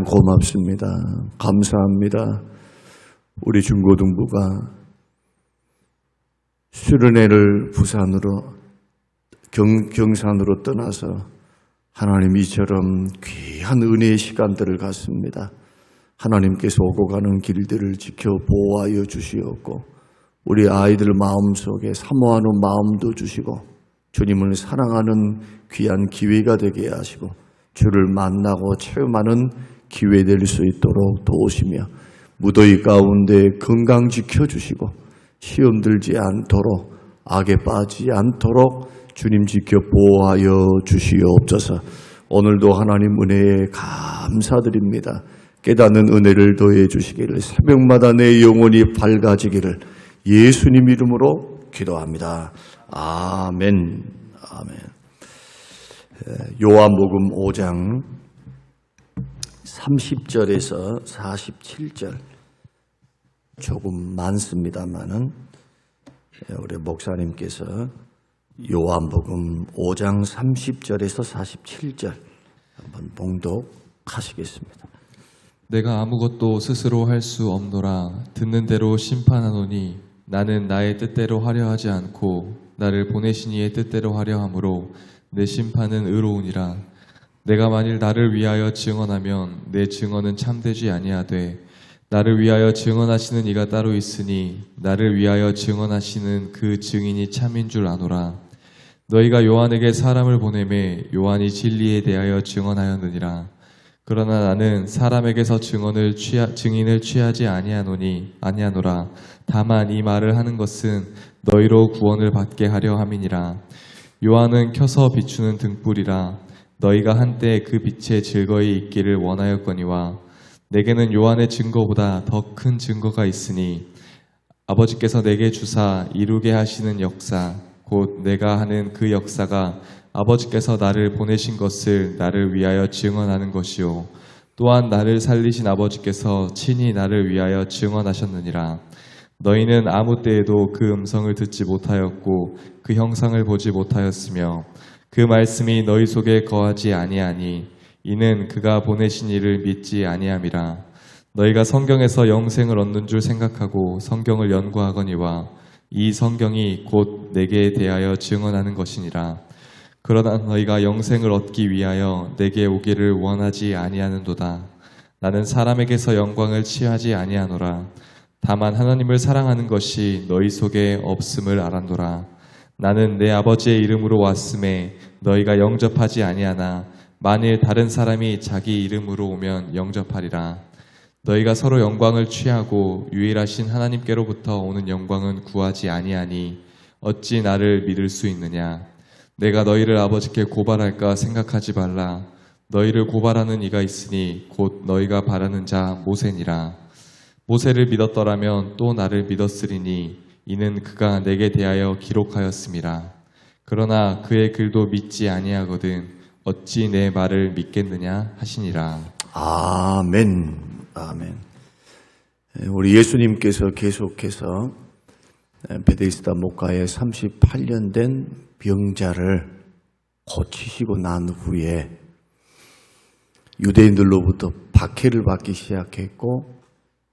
하나님 고맙습니다. 감사합니다. 우리 중고등부가 수련회를 부산으로 경산으로 떠나서 하나님 이처럼 귀한 은혜의 시간들을 갖습니다. 하나님께서 오고 가는 길들을 지켜 보호하여 주시옵고 우리 아이들 마음속에 사모하는 마음도 주시고 주님을 사랑하는 귀한 기회가 되게 하시고 주를 만나고 체험하는 기회 될 수 있도록 도우시며 무더위 가운데 건강 지켜주시고 시험 들지 않도록 악에 빠지지 않도록 주님 지켜 보호하여 주시옵소서. 오늘도 하나님 은혜에 감사드립니다. 깨닫는 은혜를 더해 주시기를 새벽마다 내 영혼이 밝아지기를 예수님 이름으로 기도합니다. 아멘. 아멘. 요한복음 5장 30절에서 47절 조금 많습니다만은 우리 목사님께서 요한복음 5장 30절에서 47절 한번 봉독하시겠습니다. 내가 아무것도 스스로 할 수 없노라. 듣는 대로 심판하노니 나는 나의 뜻대로 하려 하지 않고 나를 보내신 이의 뜻대로 하려 함으로 내 심판은 의로우니라. 내가 만일 나를 위하여 증언하면 내 증언은 참되지 아니하되 나를 위하여 증언하시는 이가 따로 있으니 나를 위하여 증언하시는 그 증인이 참인 줄 아노라. 너희가 요한에게 사람을 보내매 요한이 진리에 대하여 증언하였느니라. 그러나 나는 사람에게서 증인을 취하지 아니하노라. 다만 이 말을 하는 것은 너희로 구원을 받게 하려 함이니라. 요한은 켜서 비추는 등불이라. 너희가 한때 그 빛에 즐거이 있기를 원하였거니와 내게는 요한의 증거보다 더 큰 증거가 있으니 아버지께서 내게 주사 이루게 하시는 역사 곧 내가 하는 그 역사가 아버지께서 나를 보내신 것을 나를 위하여 증언하는 것이요 또한 나를 살리신 아버지께서 친히 나를 위하여 증언하셨느니라. 너희는 아무 때에도 그 음성을 듣지 못하였고 그 형상을 보지 못하였으며 그 말씀이 너희 속에 거하지 아니하니 이는 그가 보내신 이를 믿지 아니함이라. 너희가 성경에서 영생을 얻는 줄 생각하고 성경을 연구하거니와 이 성경이 곧 내게 대하여 증언하는 것이니라. 그러나 너희가 영생을 얻기 위하여 내게 오기를 원하지 아니하는도다. 나는 사람에게서 영광을 취하지 아니하노라. 다만 하나님을 사랑하는 것이 너희 속에 없음을 알았노라. 나는 내 아버지의 이름으로 왔음에 너희가 영접하지 아니하나 만일 다른 사람이 자기 이름으로 오면 영접하리라. 너희가 서로 영광을 취하고 유일하신 하나님께로부터 오는 영광은 구하지 아니하니 어찌 나를 믿을 수 있느냐. 내가 너희를 아버지께 고발할까 생각하지 말라. 너희를 고발하는 이가 있으니 곧 너희가 바라는 자 모세니라. 모세를 믿었더라면 또 나를 믿었으리니 이는 그가 내게 대하여 기록하였음이라. 그러나 그의 글도 믿지 아니하거든 어찌 내 말을 믿겠느냐 하시니라. 아멘. 아멘. 우리 예수님께서 계속해서 베데스다 목가에 38년 된 병자를 고치시고 난 후에 유대인들로부터 박해를 받기 시작했고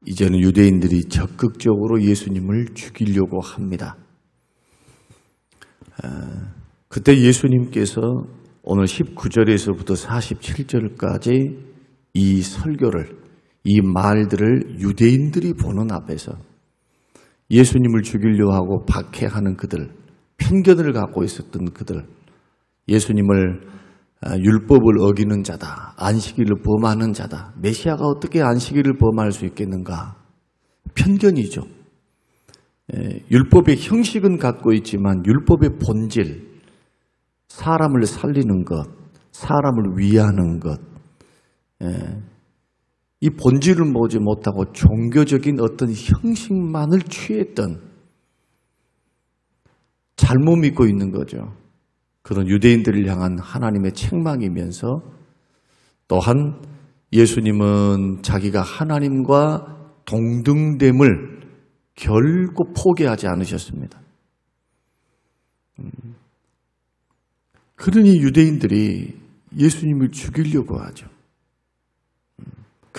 이제는 유대인들이 적극적으로 예수님을 죽이려고 합니다. 그때 예수님께서 오늘 19절에서부터 47절까지 이 설교를, 이 말들을 유대인들이 보는 앞에서 예수님을 죽이려고 하고 박해하는 그들, 편견을 갖고 있었던 그들, 예수님을 율법을 어기는 자다, 안식일을 범하는 자다, 메시아가 어떻게 안식일을 범할 수 있겠는가? 편견이죠. 율법의 형식은 갖고 있지만 율법의 본질, 사람을 살리는 것, 사람을 위하는 것, 이 본질을 보지 못하고 종교적인 어떤 형식만을 취했던, 잘못 믿고 있는 거죠. 그런 유대인들을 향한 하나님의 책망이면서 또한 예수님은 자기가 하나님과 동등됨을 결코 포기하지 않으셨습니다. 그러니 유대인들이 예수님을 죽이려고 하죠.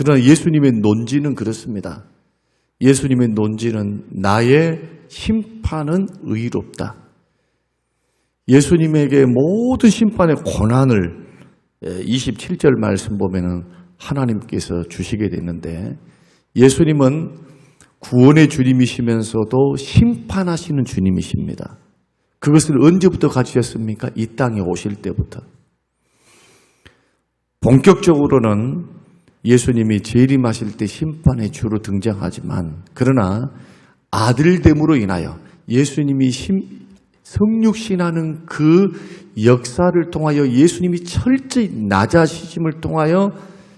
그러나 예수님의 논지는 그렇습니다. 예수님의 논지는 나의 심판은 의롭다. 예수님에게 모든 심판의 권한을 27절 말씀 보면은 하나님께서 주시게 됐는데, 예수님은 구원의 주님이시면서도 심판하시는 주님이십니다. 그것을 언제부터 가지셨습니까? 이 땅에 오실 때부터. 본격적으로는 예수님이 재림하실 때 심판의 주로 등장하지만, 그러나 아들됨으로 인하여 예수님이 성육신하는 그 역사를 통하여 예수님이 철저히 낮아지심을 통하여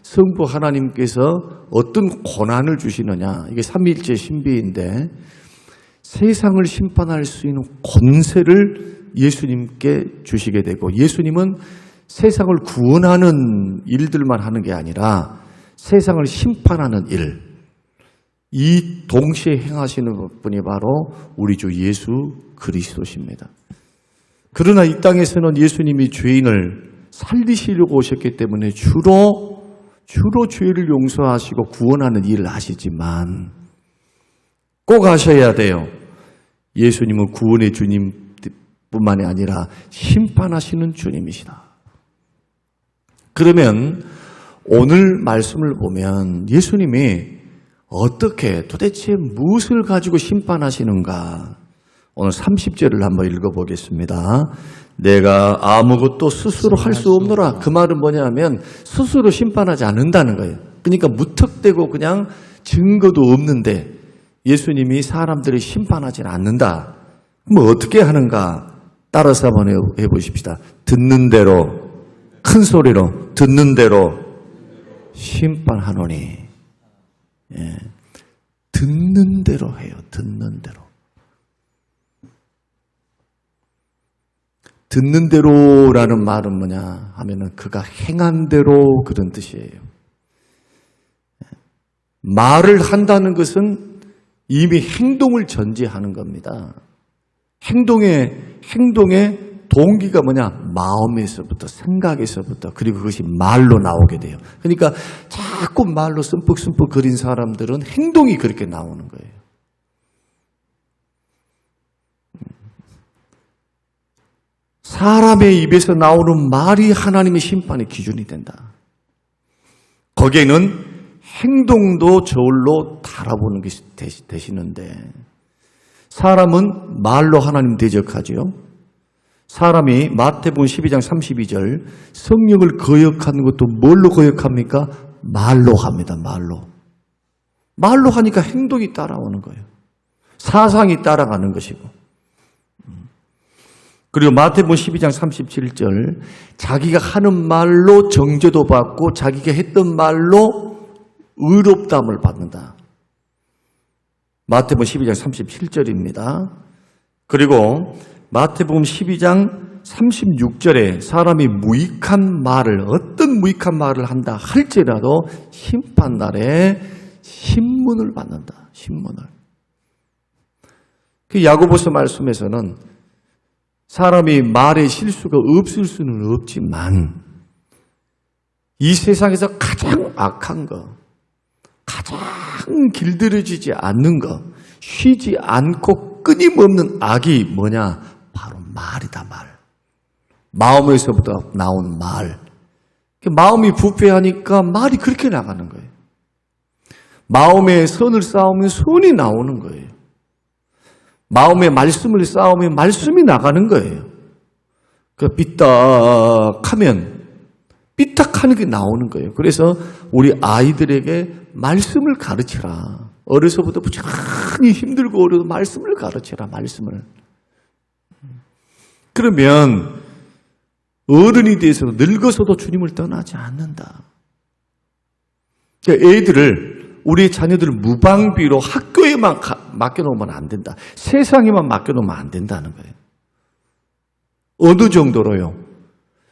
성부 하나님께서 어떤 권한을 주시느냐, 이게 삼위일체 신비인데 세상을 심판할 수 있는 권세를 예수님께 주시게 되고, 예수님은 세상을 구원하는 일들만 하는 게 아니라 세상을 심판하는 일, 이 동시에 행하시는 분이 바로 우리 주 예수 그리스도십니다. 그러나 이 땅에서는 예수님이 죄인을 살리시려고 오셨기 때문에 주로 죄를 용서하시고 구원하는 일을 하시지만, 꼭 아셔야 돼요. 예수님은 구원의 주님뿐만이 아니라 심판하시는 주님이시다. 그러면 오늘 말씀을 보면 예수님이 어떻게, 도대체 무엇을 가지고 심판하시는가? 오늘 30절을 한번 읽어보겠습니다. 내가 아무것도 스스로 할 수 없노라. 그 말은 뭐냐면 스스로 심판하지 않는다는 거예요. 그러니까 무턱대고 그냥 증거도 없는데 예수님이 사람들을 심판하지 않는다. 그럼 어떻게 하는가? 따라서 한번 해보십시다. 듣는 대로, 큰 소리로 듣는 대로 심판하노니. 예. 듣는 대로 해요. 듣는 대로. 듣는 대로라는 말은 뭐냐 하면은 그가 행한 대로, 그런 뜻이에요. 말을 한다는 것은 이미 행동을 전제하는 겁니다. 행동의 동기가 뭐냐? 마음에서부터, 생각에서부터, 그리고 그것이 말로 나오게 돼요. 그러니까 자꾸 말로 씀뻑씀뻑 거린 사람들은 행동이 그렇게 나오는 거예요. 사람의 입에서 나오는 말이 하나님의 심판의 기준이 된다. 거기에는 행동도 저울로 달아보는 것이 되시는데, 사람은 말로 하나님 대적하지요. 사람이 마태복음 12장 32절 성령을 거역하는 것도 뭘로 거역합니까? 말로 합니다. 말로 하니까 행동이 따라오는 거예요. 사상이 따라가는 것이고. 그리고 마태복음 12장 37절 자기가 하는 말로 정죄도 받고 자기가 했던 말로 의롭다함을 받는다. 마태복음 12장 37절입니다. 그리고 마태복음 12장 36절에 사람이 무익한 말을, 어떤 무익한 말을 한다 할지라도 심판날에 신문을 받는다. 신문을. 그 야고보서 말씀에서는 사람이 말에 실수가 없을 수는 없지만 이 세상에서 가장 악한 거, 가장 길들여지지 않는 거, 쉬지 않고 끊임없는 악이 뭐냐? 바로 말이다, 말. 마음에서부터 나온 말. 마음이 부패하니까 말이 그렇게 나가는 거예요. 마음에 선을 쌓으면 선이 나오는 거예요. 마음에 말씀을 쌓으면 말씀이 나가는 거예요. 그 삐딱하면 삐딱하는 게 나오는 거예요. 그래서 우리 아이들에게 말씀을 가르치라. 어려서부터 부지런히 힘들고 어려도 말씀을 가르치라. 말씀을. 그러면 어른이 돼서도 늙어서도 주님을 떠나지 않는다. 그러니까 애들을, 우리 자녀들을 무방비로 학교에만 맡겨놓으면 안 된다. 세상에만 맡겨놓으면 안 된다는 거예요. 어느 정도로요?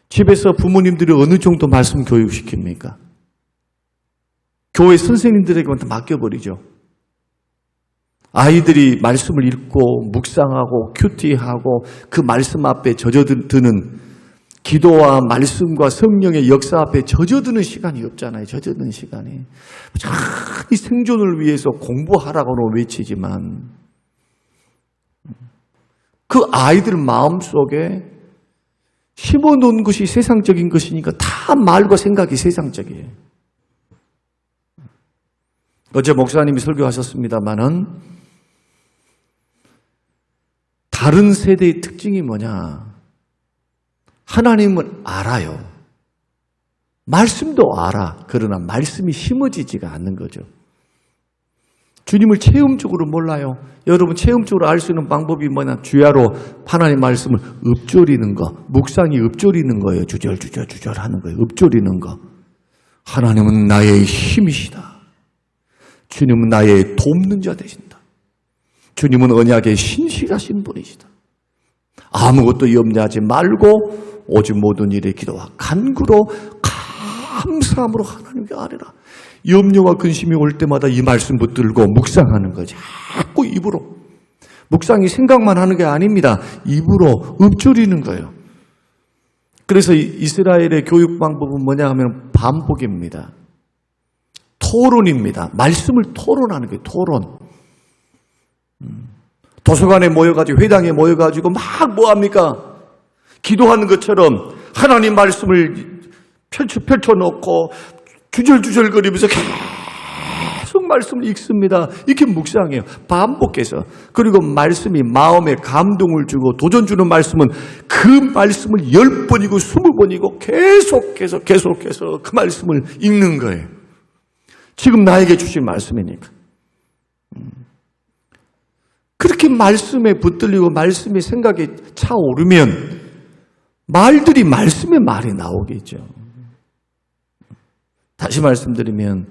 집에서 부모님들이 어느 정도 말씀 교육시킵니까? 교회 선생님들에게만 다 맡겨버리죠. 아이들이 말씀을 읽고 묵상하고 큐티하고 그 말씀 앞에 젖어드는 기도와 말씀과 성령의 역사 앞에 젖어드는 시간이 없잖아요. 젖어드는 시간이. 이 생존을 위해서 공부하라고는 외치지만 그 아이들 마음속에 심어놓은 것이 세상적인 것이니까 다 말과 생각이 세상적이에요. 어제 목사님이 설교하셨습니다마는 다른 세대의 특징이 뭐냐? 하나님은 알아요. 말씀도 알아. 그러나 말씀이 심어지지가 않는 거죠. 주님을 체험적으로 몰라요. 여러분 체험적으로 알 수 있는 방법이 뭐냐? 주야로 하나님 말씀을 읊조리는 거. 묵상이 읊조리는 거예요. 주절주절 하는 거예요. 읊조리는 거. 하나님은 나의 힘이시다. 주님은 나의 돕는 자 되신다. 주님은 언약의 신실하신 분이시다. 아무것도 염려하지 말고 오직 모든 일에 기도와 간구로 감사함으로 하나님께 아뢰라. 염려와 근심이 올 때마다 이 말씀 붙들고 묵상하는 거죠. 자꾸 입으로. 묵상이 생각만 하는 게 아닙니다. 입으로 읊조리는 거예요. 그래서 이스라엘의 교육 방법은 뭐냐 하면 반복입니다. 토론입니다. 말씀을 토론하는 거예요. 토론. 도서관에 모여가지고 회당에 모여가지고 막 뭐합니까? 기도하는 것처럼 하나님 말씀을 펼쳐놓고 주절주절거리면서 계속 말씀을 읽습니다. 이렇게 묵상해요. 반복해서. 그리고 말씀이 마음에 감동을 주고 도전 주는 말씀은 그 말씀을 10번이고 20번이고 계속해서 그 말씀을 읽는 거예요. 지금 나에게 주신 말씀이니까. 그렇게 말씀에 붙들리고 말씀이 생각이 차오르면 말들이 말씀의 말이 나오겠죠. 다시 말씀드리면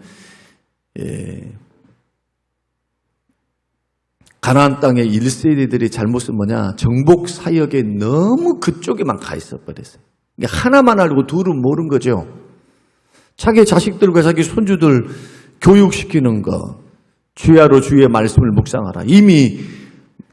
가나안 땅의 1세대들의 잘못은 뭐냐? 정복 사역에 너무 그쪽에만 가 있어 버렸어요. 하나만 알고 둘은 모르는 거죠. 자기 자식들과 자기 손주들 교육시키는 거, 주야로 주의 말씀을 묵상하라. 이미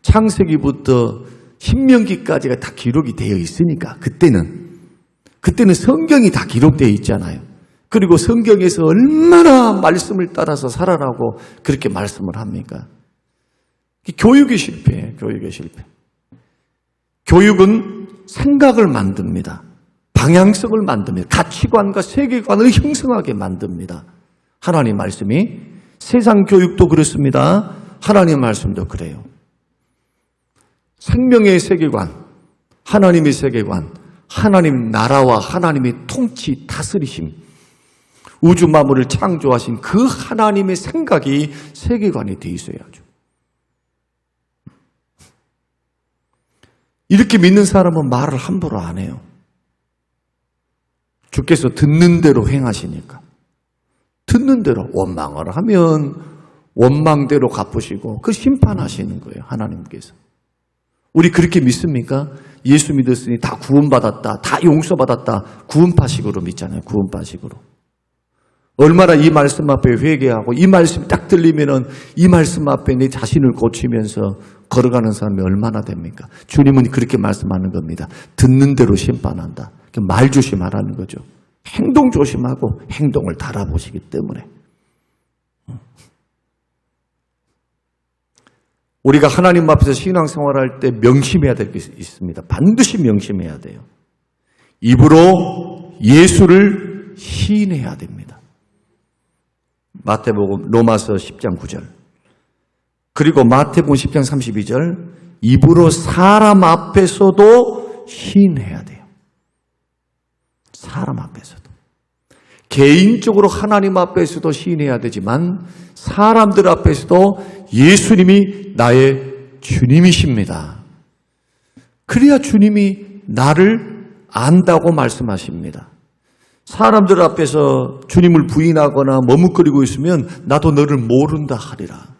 창세기부터 신명기까지가 다 기록이 되어 있으니까 그때는 성경이 다 기록되어 있잖아요. 그리고 성경에서 얼마나 말씀을 따라서 살아라고 그렇게 말씀을 합니까? 교육의 실패예요. 교육의 실패. 교육은 생각을 만듭니다. 방향성을 만듭니다. 가치관과 세계관을 형성하게 만듭니다. 하나님 말씀이. 세상 교육도 그렇습니다. 하나님 말씀도 그래요. 생명의 세계관, 하나님의 세계관, 하나님 나라와 하나님의 통치, 다스리심, 우주 만물을 창조하신 그 하나님의 생각이 세계관이 되어 있어야죠. 이렇게 믿는 사람은 말을 함부로 안 해요. 주께서 듣는 대로 행하시니까. 듣는 대로 원망을 하면 원망대로 갚으시고 그 심판하시는 거예요. 하나님께서. 우리 그렇게 믿습니까? 예수 믿었으니 다 구원받았다. 다 용서받았다. 구원파식으로 믿잖아요. 구원파식으로. 얼마나 이 말씀 앞에 회개하고 이 말씀이 딱 들리면은 이 말씀 앞에 내 자신을 고치면서 걸어가는 사람이 얼마나 됩니까? 주님은 그렇게 말씀하는 겁니다. 듣는 대로 심판한다. 말 조심하라는 거죠. 행동 조심하고 행동을 달아보시기 때문에. 우리가 하나님 앞에서 신앙생활할 때 명심해야 될 게 있습니다. 반드시 명심해야 돼요. 입으로 예수를 시인해야 됩니다. 마태복음 로마서 10장 9절. 그리고 마태복음 10장 32절. 입으로 사람 앞에서도 시인해야 돼요. 사람 앞에서도. 개인적으로 하나님 앞에서도 시인해야 되지만 사람들 앞에서도 예수님이 나의 주님이십니다. 그래야 주님이 나를 안다고 말씀하십니다. 사람들 앞에서 주님을 부인하거나 머뭇거리고 있으면 나도 너를 모른다 하리라.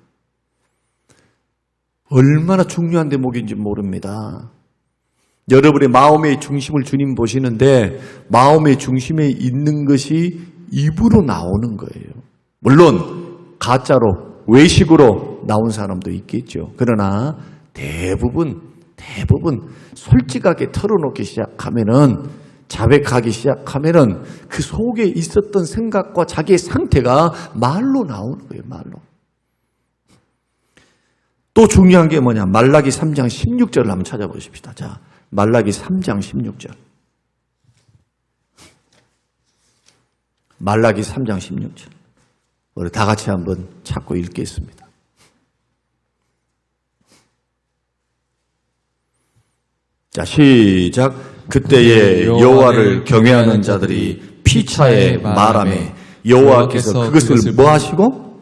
얼마나 중요한 대목인지 모릅니다. 여러분의 마음의 중심을 주님 보시는데 마음의 중심에 있는 것이 입으로 나오는 거예요. 물론 가짜로 외식으로 나온 사람도 있겠죠. 그러나 대부분 솔직하게 털어놓기 시작하면은 자백하기 시작하면은 그 속에 있었던 생각과 자기의 상태가 말로 나오는 거예요, 말로. 또 중요한 게 뭐냐? 말라기 3장 16절을 한번 찾아보십시다. 자, 말라기 3장 16절. 말라기 3장 16절. 우리 다 같이 한번 찾고 읽겠습니다. 자, 시작. 그때에 여호와를 경외하는 자들이 피차에 말하매 여호와께서 그것을 뭐 하시고?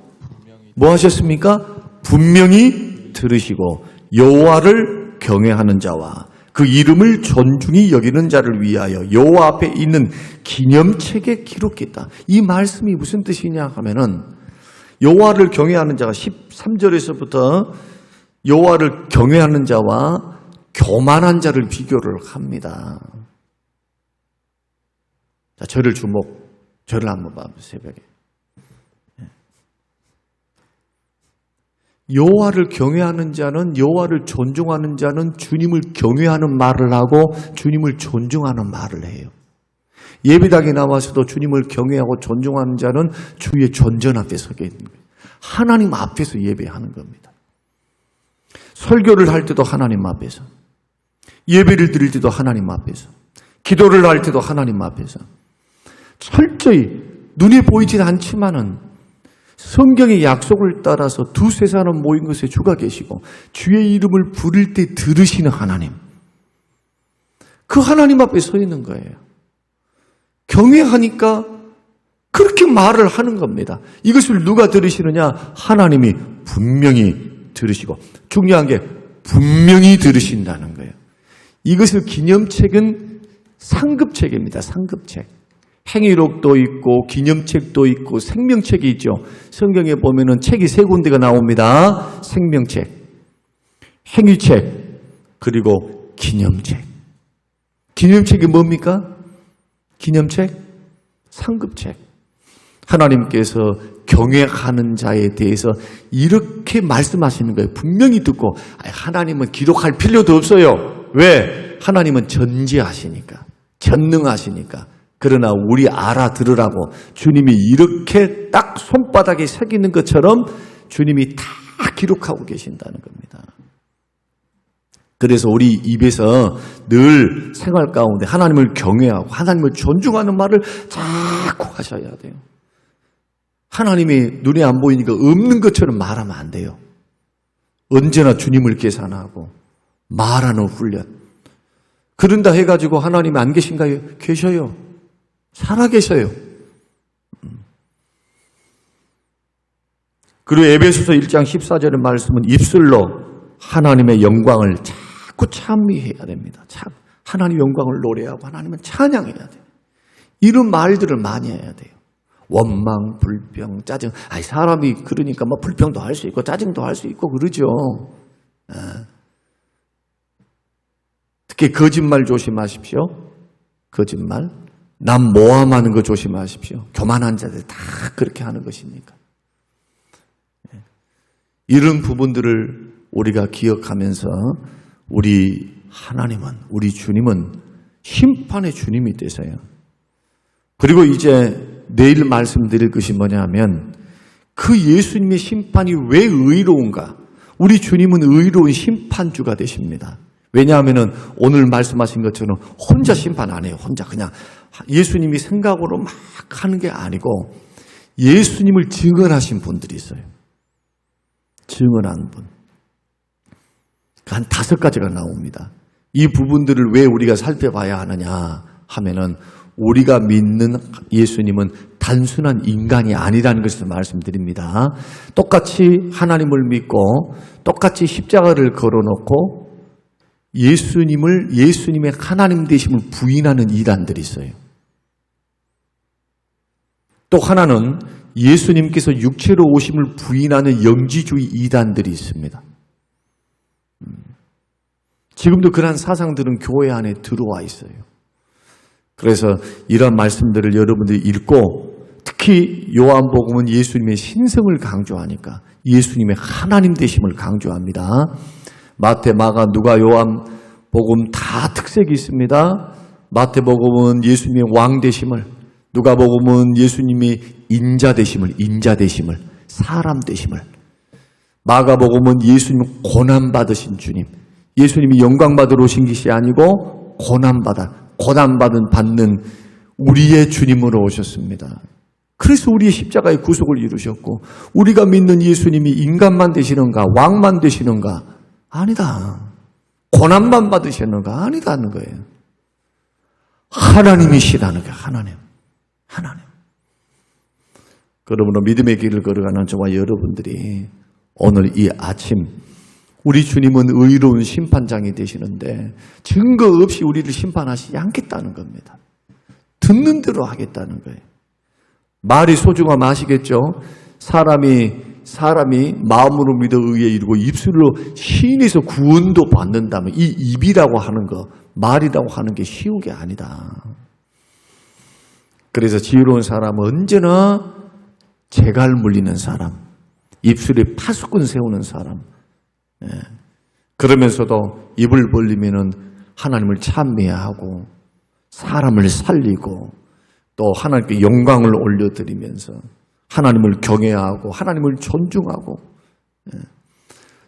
뭐 하셨습니까? 분명히 들으시고 여호와를 경외하는 자와 그 이름을 존중히 여기는 자를 위하여 여호와 앞에 있는 기념책에 기록했다. 이 말씀이 무슨 뜻이냐 하면은 여호와를 경외하는 자가 13절에서부터 여호와를 경외하는 자와 교만한 자를 비교를 합니다. 자, 저를 한번 봐보세요, 새벽에. 여호와를 경외하는 자는, 여호와를 존중하는 자는 주님을 경외하는 말을 하고 주님을 존중하는 말을 해요. 예배당에 나와서도 주님을 경외하고 존중하는 자는 주의 존전 앞에 서게 있는 거예요. 하나님 앞에서 예배하는 겁니다. 설교를 할 때도 하나님 앞에서, 예배를 드릴 때도 하나님 앞에서, 기도를 할 때도 하나님 앞에서 철저히 눈에 보이진 않지만은 성경의 약속을 따라서 두세 사람 모인 것에 주가 계시고 주의 이름을 부를 때 들으시는 하나님, 그 하나님 앞에 서 있는 거예요. 경외하니까 그렇게 말을 하는 겁니다. 이것을 누가 들으시느냐? 하나님이 분명히 들으시고, 중요한 게 분명히 들으신다는 거예요. 이것을 기념책은 상급책입니다. 상급책. 행위록도 있고 기념책도 있고 생명책이 있죠. 성경에 보면은 책이 세 군데가 나옵니다. 생명책, 행위책, 그리고 기념책. 기념책이 뭡니까? 기념책, 상급책. 하나님께서 경외하는 자에 대해서 이렇게 말씀하시는 거예요. 분명히 듣고, 하나님은 기록할 필요도 없어요. 왜? 하나님은 전지하시니까, 전능하시니까. 그러나 우리 알아들으라고 주님이 이렇게 딱 손바닥에 새기는 것처럼 주님이 다 기록하고 계신다는 겁니다. 그래서 우리 입에서 늘 생활 가운데 하나님을 경외하고 하나님을 존중하는 말을 자꾸 하셔야 돼요. 하나님이 눈에 안 보이니까 없는 것처럼 말하면 안 돼요. 언제나 주님을 계산하고 말하는 훈련. 그런다 해가지고 하나님이 안 계신가요? 계셔요. 살아계셔요. 그리고 에베소서 1장 14절의 말씀은 입술로 하나님의 영광을 자꾸 찬미해야 됩니다. 하나님의 영광을 노래하고 하나님은 찬양해야 돼요. 이런 말들을 많이 해야 돼요. 원망, 불평, 짜증. 사람이 그러니까 뭐 불평도 할 수 있고 짜증도 할 수 있고 그러죠. 특히 거짓말 조심하십시오. 거짓말. 남 모함하는 거 조심하십시오. 교만한 자들 다 그렇게 하는 것이니까. 이런 부분들을 우리가 기억하면서 우리 하나님은, 우리 주님은 심판의 주님이 되세요. 그리고 이제 내일 말씀드릴 것이 뭐냐면 그 예수님의 심판이 왜 의로운가? 우리 주님은 의로운 심판주가 되십니다. 왜냐하면 오늘 말씀하신 것처럼 혼자 심판 안 해요. 혼자 그냥 예수님이 생각으로 막 하는 게 아니고 예수님을 증언하신 분들이 있어요. 증언한 분. 한 5가지가 나옵니다. 이 부분들을 왜 우리가 살펴봐야 하느냐 하면은 우리가 믿는 예수님은 단순한 인간이 아니라는 것을 말씀드립니다. 똑같이 하나님을 믿고 똑같이 십자가를 걸어놓고 예수님의 하나님 되심을 부인하는 이단들이 있어요. 또 하나는 예수님께서 육체로 오심을 부인하는 영지주의 이단들이 있습니다. 지금도 그러한 사상들은 교회 안에 들어와 있어요. 그래서 이런 말씀들을 여러분들이 읽고 특히 요한복음은 예수님의 신성을 강조하니까 예수님의 하나님 되심을 강조합니다. 마태, 마가, 누가, 요한복음 다 특색이 있습니다. 마태복음은 예수님의 왕 되심을, 누가복음은 예수님의 인자 되심을, 사람 되심을, 마가복음은 예수님 고난 받으신 주님, 예수님이 영광 받으러 오신 것이 아니고 받는 우리의 주님으로 오셨습니다. 그래서 우리의 십자가의 구속을 이루셨고, 우리가 믿는 예수님이 인간만 되시는가, 왕만 되시는가? 아니다. 고난만 받으시는가? 아니다는 거예요. 하나님이시라는 거예요. 하나님. 그러므로 믿음의 길을 걸어가는 저와 여러분들이 오늘 이 아침, 우리 주님은 의로운 심판장이 되시는데 증거 없이 우리를 심판하시지 않겠다는 겁니다. 듣는 대로 하겠다는 거예요. 말이 소중함 아시겠죠? 사람이 마음으로 믿어 의에 이르고 입술로 시인해서 구원도 받는다면 이 입이라고 하는 거, 말이라고 하는 게 쉬운 게 아니다. 그래서 지혜로운 사람은 언제나 재갈 물리는 사람, 입술에 파수꾼 세우는 사람, 그러면서도 입을 벌리면은 하나님을 찬미하고 사람을 살리고 또 하나님께 영광을 올려드리면서 하나님을 경외하고 하나님을 존중하고,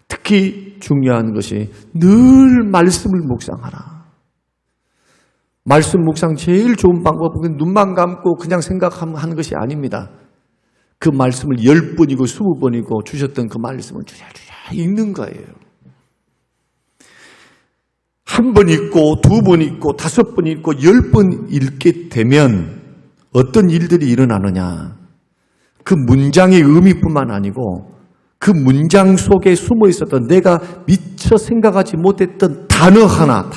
특히 중요한 것이 늘 말씀을 묵상하라. 말씀 묵상 제일 좋은 방법은 눈만 감고 그냥 생각하는 것이 아닙니다. 그 말씀을 10번이고 20번이고 주셨던 그 말씀을 주야주야 읽는 거예요. 한 번 읽고 2번 읽고 5번 읽고 10번 읽게 되면 어떤 일들이 일어나느냐. 그 문장의 의미뿐만 아니고 그 문장 속에 숨어 있었던 내가 미처 생각하지 못했던 단어 하나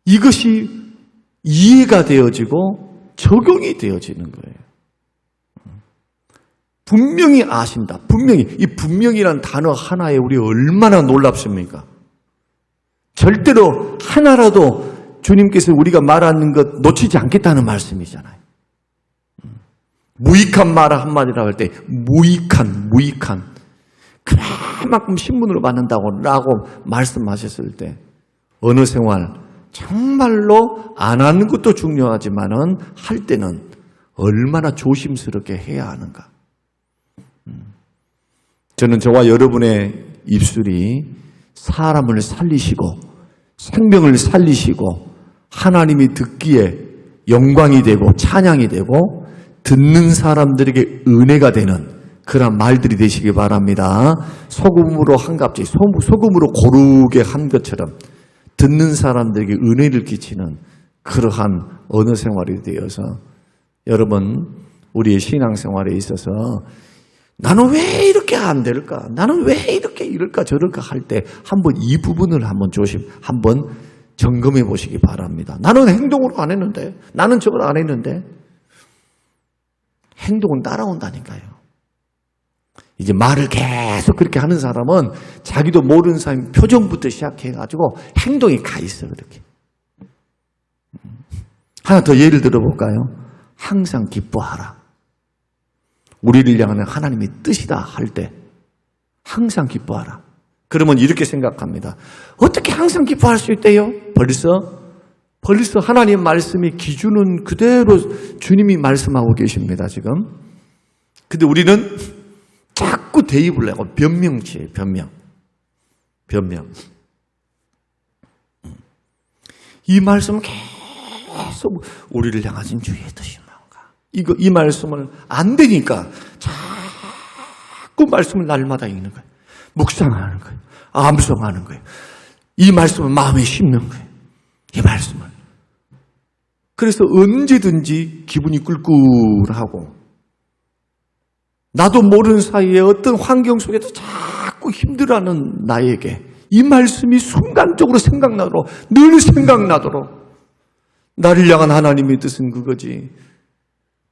이것이 이해가 되어지고 적용이 되어지는 거예요. 분명히 아신다. 이 분명이라는 단어 하나에 우리 얼마나 놀랍습니까? 절대로 하나라도 주님께서 우리가 말하는 것 놓치지 않겠다는 말씀이잖아요. 무익한 말 한마디라고 할 때 무익한 그만큼 신문으로 받는다고 라고 말씀하셨을 때 어느 생활 정말로 안 하는 것도 중요하지만은 할 때는 얼마나 조심스럽게 해야 하는가. 저는 저와 여러분의 입술이 사람을 살리시고 생명을 살리시고 하나님이 듣기에 영광이 되고 찬양이 되고 듣는 사람들에게 은혜가 되는 그런 말들이 되시기 바랍니다. 소금으로 한 값지, 소금으로 고르게 한 것처럼 듣는 사람들에게 은혜를 끼치는 그러한 언어 생활이 되어서 여러분 우리의 신앙생활에 있어서 나는 왜 이렇게 안 될까? 나는 왜 이렇게 이럴까 저럴까 할 때 한번 이 부분을 한번 점검해 보시기 바랍니다. 나는 행동으로 안 했는데, 나는 저걸 안 했는데 행동은 따라온다니까요. 이제 말을 계속 그렇게 하는 사람은 자기도 모르는 사람 표정부터 시작해가지고 행동이 가 있어 그렇게. 하나 더 예를 들어볼까요? 항상 기뻐하라. 우리를 향하는 하나님의 뜻이다 할 때 항상 기뻐하라. 그러면 이렇게 생각합니다. 어떻게 항상 기뻐할 수 있대요? 벌써 하나님 말씀이 기준은 그대로 주님이 말씀하고 계십니다 지금. 근데 우리는 자꾸 대입을 하고 변명치예요. 변명. 이 말씀은 계속 우리를 향하신 주의 뜻이 뭔가. 이 말씀을 안 되니까 자꾸 말씀을 날마다 읽는 거예요. 묵상하는 거예요. 암송하는 거예요. 이 말씀을 마음에 심는 거예요. 이 말씀을. 그래서 언제든지 기분이 꿀꿀하고 나도 모르는 사이에 어떤 환경 속에도 자꾸 힘들어하는 나에게 이 말씀이 순간적으로 늘 생각나도록 나를 향한 하나님의 뜻은 그거지.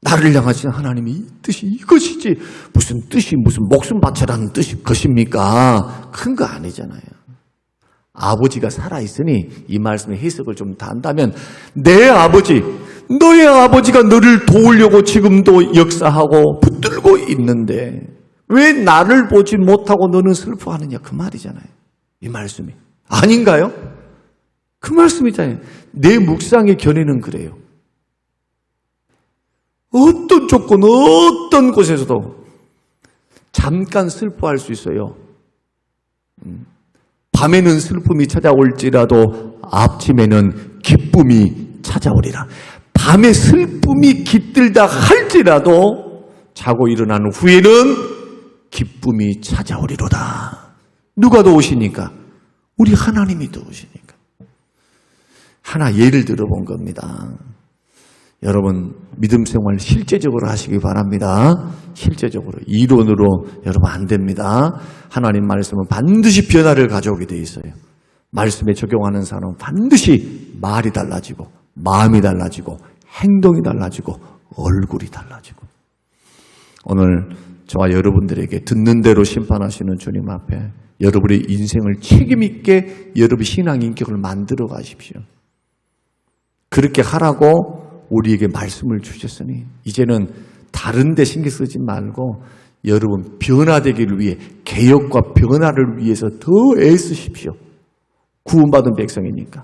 나를 향하신 하나님의 뜻이 이것이지 무슨 목숨 바쳐라는 뜻이 것입니까? 큰 거 아니잖아요. 아버지가 살아있으니 이 말씀의 해석을 좀 다 한다면 내 아버지, 너의 아버지가 너를 도우려고 지금도 역사하고 붙들고 있는데 왜 나를 보지 못하고 너는 슬퍼하느냐 그 말이잖아요. 이 말씀이. 아닌가요? 그 말씀이잖아요. 내 묵상의 견해는 그래요. 어떤 조건, 어떤 곳에서도 잠깐 슬퍼할 수 있어요. 밤에는 슬픔이 찾아올지라도 아침에는 기쁨이 찾아오리라. 밤에 슬픔이 깃들다 할지라도 자고 일어난 후에는 기쁨이 찾아오리로다. 누가 도우시니까? 우리 하나님이 도우시니까. 하나 예를 들어본 겁니다. 여러분 믿음 생활 실제적으로 하시기 바랍니다. 실제적으로. 이론으로 여러분 안 됩니다. 하나님 말씀은 반드시 변화를 가져오게 돼 있어요. 말씀에 적용하는 사람은 반드시 말이 달라지고 마음이 달라지고 행동이 달라지고 얼굴이 달라지고. 오늘 저와 여러분들에게 듣는 대로 심판하시는 주님 앞에 여러분의 인생을 책임있게 여러분의 신앙 인격을 만들어 가십시오. 그렇게 하라고 우리에게 말씀을 주셨으니 이제는 다른 데 신경 쓰지 말고 여러분 변화되기를 위해 개혁과 변화를 위해서 더 애쓰십시오. 구원받은 백성이니까.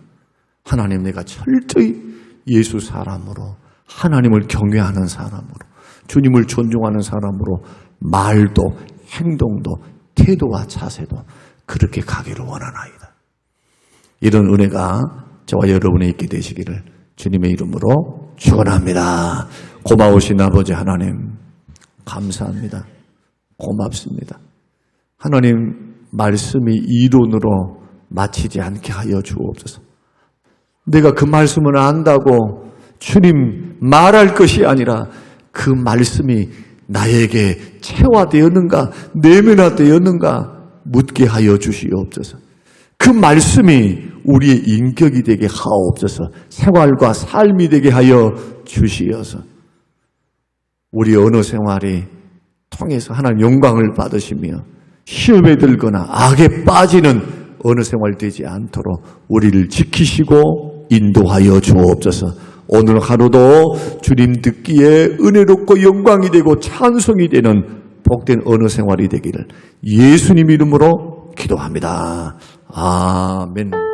하나님 내가 철저히 예수 사람으로 하나님을 경외하는 사람으로 주님을 존중하는 사람으로 말도 행동도 태도와 자세도 그렇게 가기를 원하나이다. 이런 은혜가 저와 여러분에 있게 되시기를 주님의 이름으로 축원합니다. 고마우신 아버지 하나님 감사합니다. 고맙습니다. 하나님 말씀이 이론으로 마치지 않게 하여 주옵소서. 내가 그 말씀을 안다고 주님 말할 것이 아니라 그 말씀이 나에게 체화되었는가 내면화되었는가 묻게 하여 주시옵소서. 그 말씀이 우리의 인격이 되게 하옵소서. 생활과 삶이 되게 하여 주시어서 우리 언어 생활이 통해서 하나님 영광을 받으시며 시험에 들거나 악에 빠지는 언어 생활 되지 않도록 우리를 지키시고 인도하여 주옵소서. 오늘 하루도 주님 듣기에 은혜롭고 영광이 되고 찬송이 되는 복된 언어 생활이 되기를 예수님 이름으로 기도합니다. 아멘.